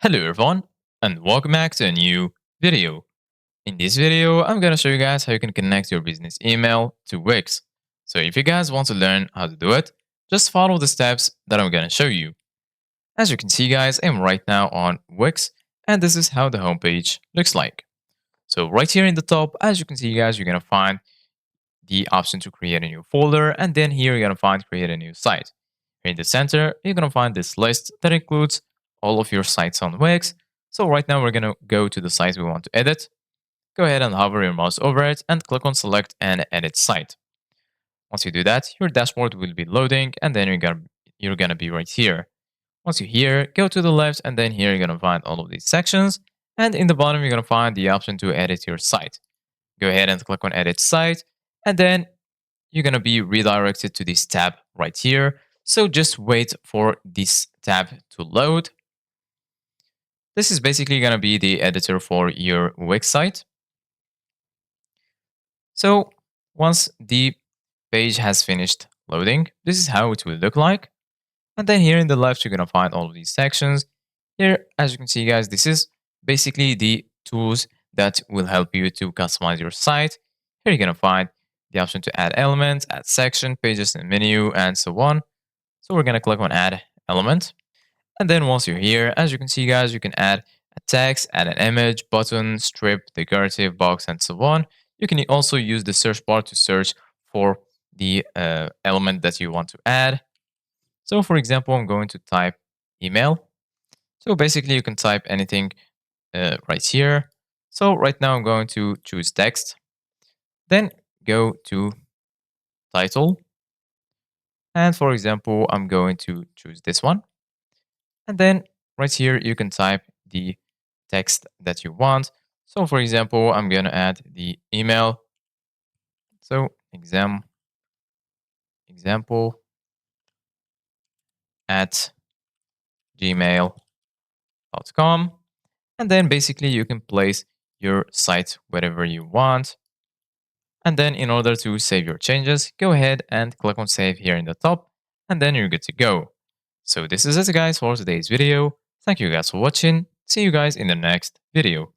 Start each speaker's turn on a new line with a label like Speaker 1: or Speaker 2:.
Speaker 1: Hello everyone, and welcome back to a new video. In this video, I'm going to show you guys how you can connect your business email to Wix. So if you guys want to learn how to do it, just follow the steps that I'm going to show you. As you can see guys, I'm right now on Wix, and this is how the homepage looks like. So right here in the top, as you can see guys, you're going to find the option to create a new folder, and then here you're going to find create a new site. Here in the center, you're going to find this list that includes all of your sites on Wix. So right now we're going to go to the site we want to edit. Go ahead and hover your mouse over it and click on select and edit site. Once you do that, your dashboard will be loading, and then you're gonna be right here. Once you're here, go to the left, and then here you're gonna find all of these sections. And in the bottom, you're gonna find the option to edit your site. Go ahead and click on edit site, and then you're going to be redirected to this tab right here. So just wait for this tab to load. This is basically going to be the editor for your Wix site. So once the page has finished loading, this is how it will look like. And then here in the left, you're going to find all of these sections. Here, as you can see, guys, this is basically the tools that will help you to customize your site. Here you're going to find the option to add elements, add section, pages and menu, and so on. So we're going to click on add element. And then once you're here, as you can see, guys, you can add a text, add an image, button, strip, decorative, box, and so on. You can also use the search bar to search for the element that you want to add. So for example, I'm going to type email. So basically you can type anything right here. So right now I'm going to choose text. Then go to title. And for example, I'm going to choose this one. And then right here, you can type the text that you want. So for example, I'm going to add the email. So example at gmail.com. And then basically you can place your site wherever you want. And then in order to save your changes, go ahead and click on save here in the top, and then you're good to go. So this is it guys for today's video. Thank you guys for watching. See you guys in the next video.